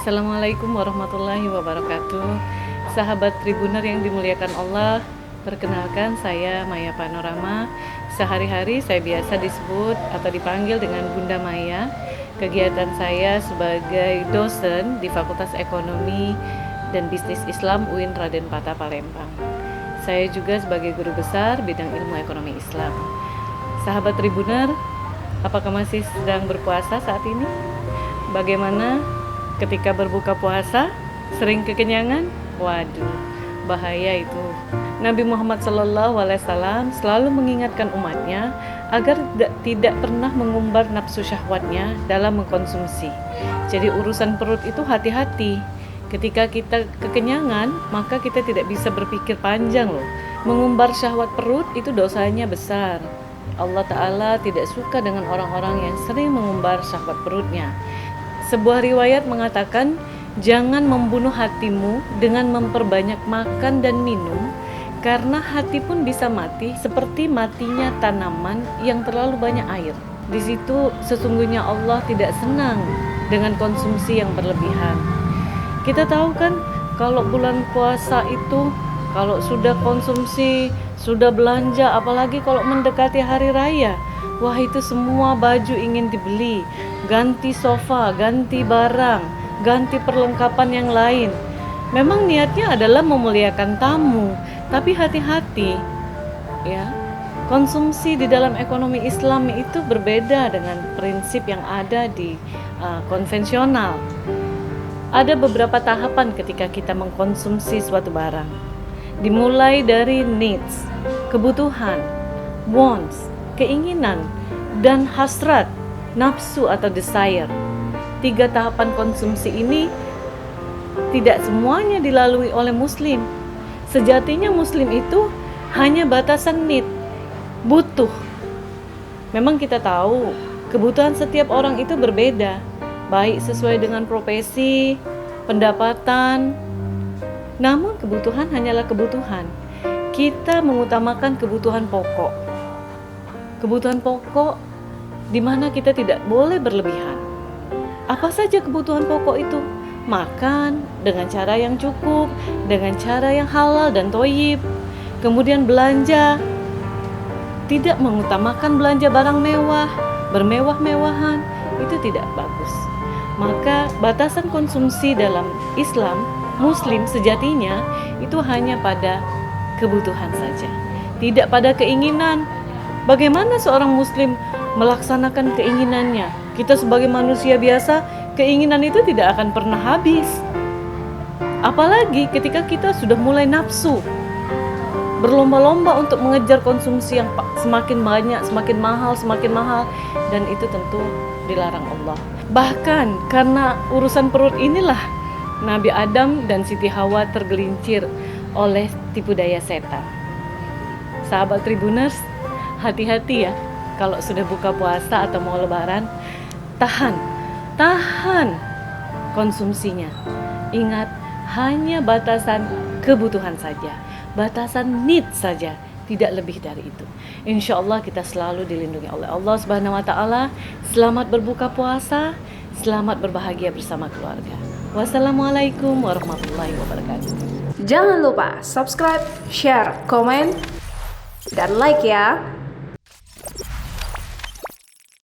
Assalamualaikum warahmatullahi wabarakatuh. Sahabat Tribuner yang dimuliakan Allah, perkenalkan saya Maya Panorama. Sehari-hari saya biasa disebut atau dipanggil dengan Bunda Maya. Kegiatan saya sebagai dosen di Fakultas Ekonomi dan Bisnis Islam UIN Raden Patah Palembang. Saya juga sebagai guru besar bidang ilmu ekonomi Islam. Sahabat Tribuner, apakah masih sedang berpuasa saat ini? Bagaimana ketika berbuka puasa, sering kekenyangan? Waduh, bahaya itu. Nabi Muhammad SAW selalu mengingatkan umatnya agar tidak pernah mengumbar nafsu syahwatnya dalam mengkonsumsi. Jadi urusan perut itu hati-hati. Ketika kita kekenyangan, maka kita tidak bisa berpikir panjang loh. Mengumbar syahwat perut itu dosanya besar. Allah Ta'ala tidak suka dengan orang-orang yang sering mengumbar syahwat perutnya. Sebuah riwayat mengatakan, jangan membunuh hatimu dengan memperbanyak makan dan minum, karena hati pun bisa mati seperti matinya tanaman yang terlalu banyak air. Di situ sesungguhnya Allah tidak senang dengan konsumsi yang berlebihan. Kita tahu kan, kalau bulan puasa itu, kalau sudah konsumsi, sudah belanja, apalagi kalau mendekati hari raya, wah itu semua baju ingin dibeli, ganti sofa, ganti barang, ganti perlengkapan yang lain. Memang niatnya adalah memuliakan tamu, tapi hati-hati ya. Konsumsi di dalam ekonomi Islam itu berbeda dengan prinsip yang ada di konvensional. Ada beberapa tahapan ketika kita mengkonsumsi suatu barang. Dimulai dari needs, kebutuhan, wants, keinginan, dan hasrat, nafsu atau desire. 3 tahapan konsumsi ini tidak semuanya dilalui oleh muslim. Sejatinya muslim itu hanya batasan need, butuh. Memang kita tahu kebutuhan setiap orang itu berbeda, baik sesuai dengan profesi, pendapatan. Namun kebutuhan hanyalah kebutuhan. Kita mengutamakan kebutuhan pokok. Kebutuhan pokok di mana kita tidak boleh berlebihan. Apa saja kebutuhan pokok itu? Makan dengan cara yang cukup, dengan cara yang halal dan thayyib. Kemudian belanja, tidak mengutamakan belanja barang mewah, bermewah-mewahan, itu tidak bagus. Maka batasan konsumsi dalam Islam, Muslim sejatinya itu hanya pada kebutuhan saja, tidak pada keinginan. Bagaimana seorang muslim melaksanakan keinginannya? Kita sebagai manusia biasa, keinginan itu tidak akan pernah habis. Apalagi ketika kita sudah mulai nafsu, berlomba-lomba untuk mengejar konsumsi yang semakin banyak, semakin mahal, dan itu tentu dilarang Allah. Bahkan karena urusan perut inilah Nabi Adam dan Siti Hawa tergelincir oleh tipu daya setan. Sahabat Tribuners, hati-hati ya, kalau sudah buka puasa atau mau lebaran, tahan konsumsinya. Ingat, hanya batasan kebutuhan saja, batasan need saja, tidak lebih dari itu. Insya Allah kita selalu dilindungi oleh Allah Subhanahu wa Ta'ala. Selamat berbuka puasa, selamat berbahagia bersama keluarga. Wassalamualaikum warahmatullahi wabarakatuh. Jangan lupa subscribe, share, komen, dan like ya.